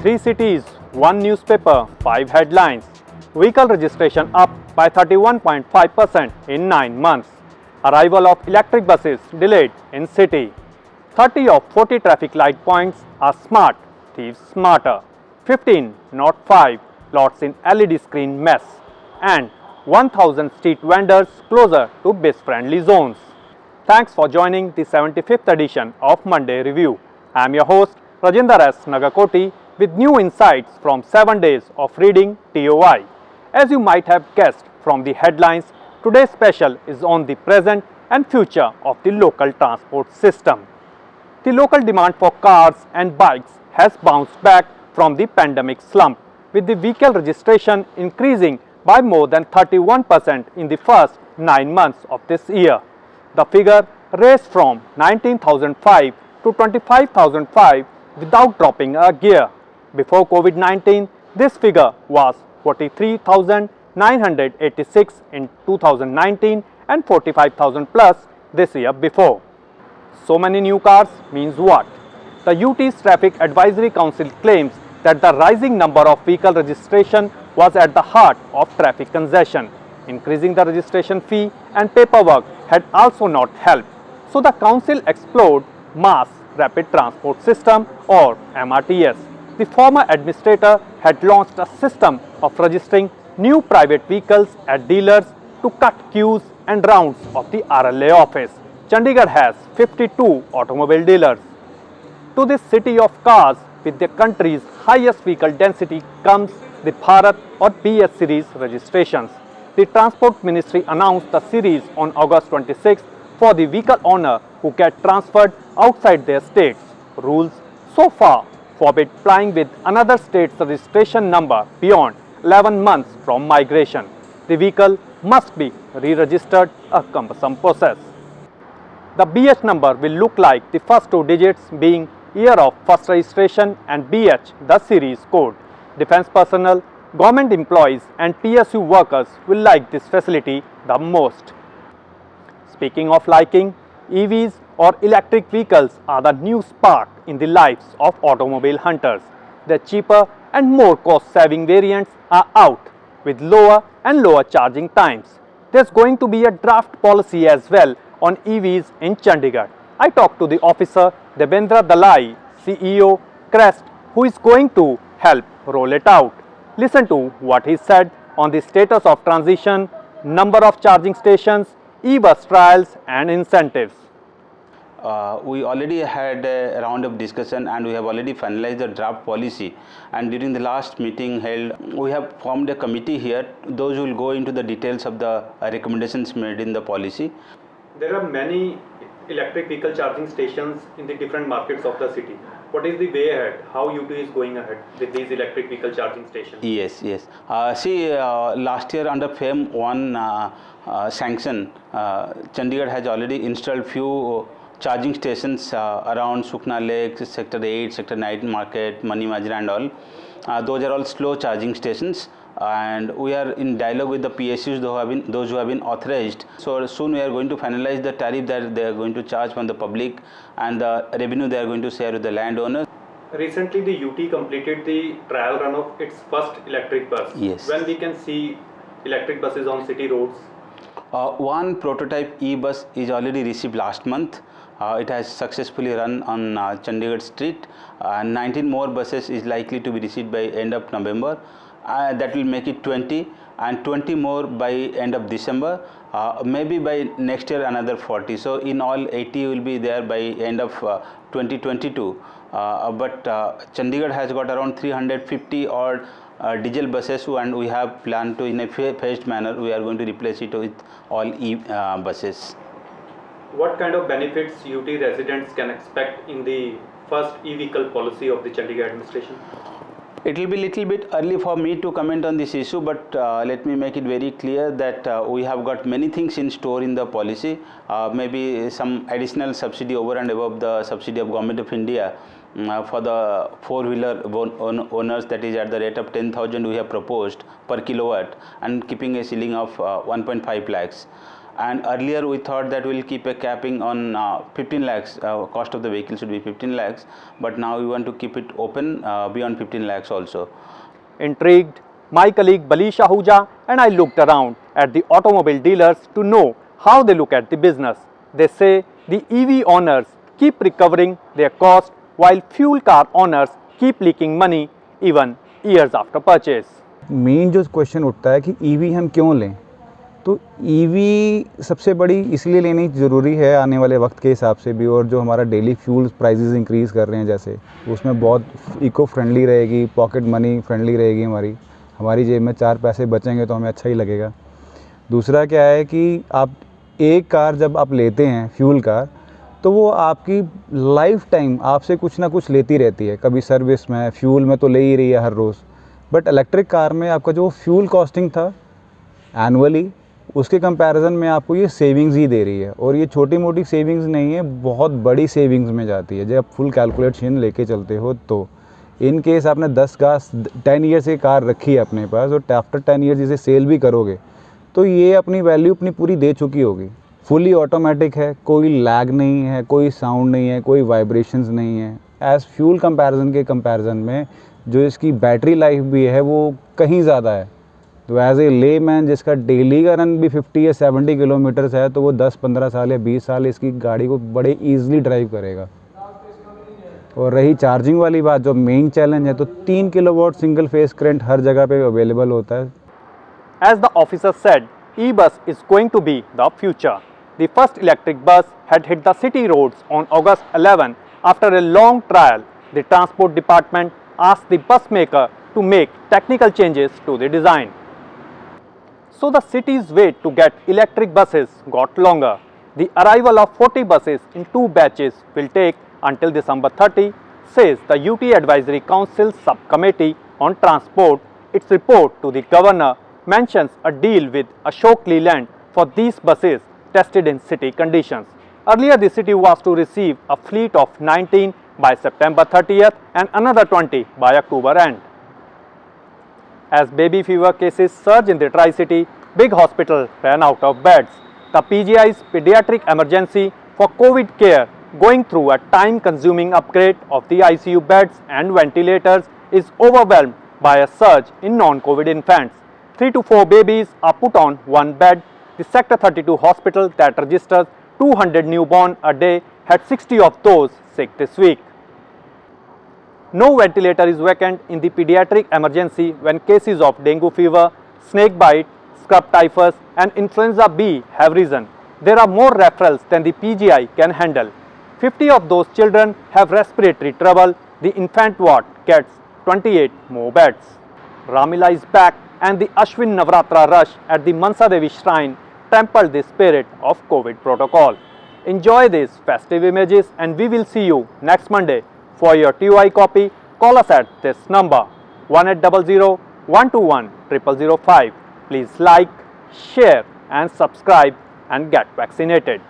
Three cities, one newspaper, five headlines. Vehicle registration up by 31.5% in 9 months. Arrival of electric buses delayed in city. 30 of 40 traffic light points are smart, thieves smarter. 15, not 5, lots in LED screen mess. And 1000 street vendors closer to BIS-friendly zones. Thanks for joining the 75th edition of Monday Review. I am your host Rajinder S. Nagakoti with new insights from 7 days of reading TOI. As you might have guessed from the headlines, today's special is on the present and future of the local transport system. The local demand for cars and bikes has bounced back from the pandemic slump, with the vehicle registration increasing by more than 31% in the first 9 months of this year. The figure raised from 19,005 to 25,005 without dropping a gear. Before COVID-19, this figure was 43,986 in 2019 and 45,000 plus this year before. So many new cars means what? The UT's Traffic Advisory Council claims that the rising number of vehicle registration was at the heart of traffic congestion. Increasing the registration fee and paperwork had also not helped. So the council explored Mass Rapid Transport System or MRTS. The former administrator had launched a system of registering new private vehicles at dealers to cut queues and rounds of the RLA office. Chandigarh has 52 automobile dealers. To this city of cars with the country's highest vehicle density comes the Bharat or BS series registrations. The Transport Ministry announced the series on August 26 for the vehicle owner who get transferred outside their states. Rules so far forbid flying with another state's registration number beyond 11 months from migration. The vehicle must be re-registered, a cumbersome process. The BH number will look like the first two digits being year of first registration and BH the series code. Defense personnel, government employees and PSU workers will like this facility the most. Speaking of liking, EVs or electric vehicles are the new spark in the lives of automobile hunters. The cheaper and more cost-saving variants are out with lower and lower charging times. There's going to be a draft policy as well on EVs in Chandigarh. I talked to the officer Debendra Dalai, CEO Crest, who is going to help roll it out. Listen to what he said on the status of transition, number of charging stations, e-bus trials and incentives. We already had a round of discussion and we have already finalized the draft policy, and during the last meeting held we have formed a committee here. Those will go into the details of the recommendations made in the policy. There are many electric vehicle charging stations in the different markets of the city. What is the way ahead? How UP is going ahead with these electric vehicle charging stations? Yes. Last year under FAME 1 sanction, Chandigarh has already installed few charging stations around Sukna Lake, Sector 8, Sector 9 Market, Mani Majra and all. Those are all slow charging stations, and we are in dialogue with the PSUs those who have been authorized. So soon we are going to finalize the tariff that they are going to charge from the public and the revenue they are going to share with the landowners. Recently the UT completed the trial run of its first electric bus. Yes. When we can see electric buses on city roads? One prototype e-bus is already received last month. It has successfully run on Chandigarh street. 19 more buses is likely to be received by end of November. That will make it 20, and 20 more by end of December. Maybe by next year another 40. So in all 80 will be there by end of 2022. But Chandigarh has got around 350 odd diesel buses, and we have planned to, in a phased manner, we are going to replace it with all buses. What kind of benefits UT residents can expect in the first e-vehicle policy of the Chandigarh administration? It will be little bit early for me to comment on this issue, but let me make it very clear that we have got many things in store in the policy. Maybe some additional subsidy over and above the subsidy of Government of India for the four-wheeler owners, that is at the rate of 10,000 we have proposed per kilowatt, and keeping a ceiling of 1.5 lakhs. And earlier we thought that we'll keep a capping on 15 lakhs, cost of the vehicle should be 15 lakhs, but now we want to keep it open beyond 15 lakhs also. Intrigued, my colleague Balish Ahuja and I looked around at the automobile dealers to know how they look at the business. They say the EV owners keep recovering their cost while fuel car owners keep leaking money even years after purchase. Main जो question उठता है कि EV हम क्यों लें, तो EV सबसे बड़ी इसलिए लेनी ज़रूरी है आने वाले वक्त के हिसाब से भी, और जो हमारा डेली फ्यूल प्राइसेस इंक्रीज़ कर रहे हैं जैसे, उसमें बहुत इको फ्रेंडली रहेगी, पॉकेट मनी फ्रेंडली रहेगी, हमारी जेब में 4 पैसे बचेंगे तो हमें अच्छा ही लगेगा। दूसरा क्या है कि आप एक कार जब आप लेते हैं फ्यूल कार, तो वो आपकी लाइफ टाइम आपसे कुछ ना कुछ लेती रहती है, कभी सर्विस में, फ्यूल में तो ले ही रही है हर रोज़। बट इलेक्ट्रिक कार में आपका जो फ्यूल कॉस्टिंग था एनुअली, उसके कंपैरिजन में आपको ये सेविंग्स ही दे रही है, और ये छोटी मोटी सेविंग्स नहीं है, बहुत बड़ी सेविंग्स में जाती है। जब आप फुल कैलकुलेशन लेके चलते हो तो इन केस आपने 10 ईयर्स की कार रखी है अपने पास और आफ्टर 10 ईयर्स इसे सेल भी करोगे तो ये अपनी वैल्यू अपनी पूरी दे चुकी होगी। फुली ऑटोमेटिक है, कोई लैग नहीं है, कोई साउंड नहीं है, कोई वाइब्रेशंस नहीं है। एज़ फ्यूल कंपैरिजन में जो इसकी बैटरी लाइफ भी है वो कहीं ज़्यादा है। तो एज ए ले मैन जिसका डेली का रन भी 50 या 70 किलोमीटर्स है, तो वो 10-15 साल या 20 साल इसकी गाड़ी को बड़े ईजिली ड्राइव करेगा। और रही चार्जिंग वाली बात, जो मेन चैलेंज है, तो 3 किलोवाट सिंगल फेस करंट हर जगह पे अवेलेबल होता है। As the officer said, e-bus is going to be the future. The first electric bus had hit the city roads on August 11. After a long trial, the transport department asked the bus maker to make technical changes to the design. So the city's wait to get electric buses got longer. The arrival of 40 buses in 2 batches will take until December 30, says the UT Advisory Council Subcommittee on Transport. Its report to the governor mentions a deal with Ashok Leyland for these buses tested in city conditions. Earlier, the city was to receive a fleet of 19 by September 30th and another 20 by October end. As baby fever cases surge in the Tri-City, big hospital ran out of beds. The PGI's pediatric emergency for COVID care, going through a time-consuming upgrade of the ICU beds and ventilators, is overwhelmed by a surge in non-COVID infants. 3 to 4 babies are put on one bed. The Sector 32 hospital that registers 200 newborn a day had 60 of those sick this week. No ventilator is vacant in the pediatric emergency when cases of dengue fever, snake bite, scrub typhus and influenza B have risen. There are more referrals than the PGI can handle. 50 of those children have respiratory trouble. The infant ward gets 28 more beds. Ramila is back, and the Ashwin Navratra rush at the Mansa Devi shrine tempered the spirit of COVID protocol. Enjoy these festive images, and we will see you next Monday. For your TOI copy, call us at this number 1800-121-0005. Please like, share and subscribe and get vaccinated.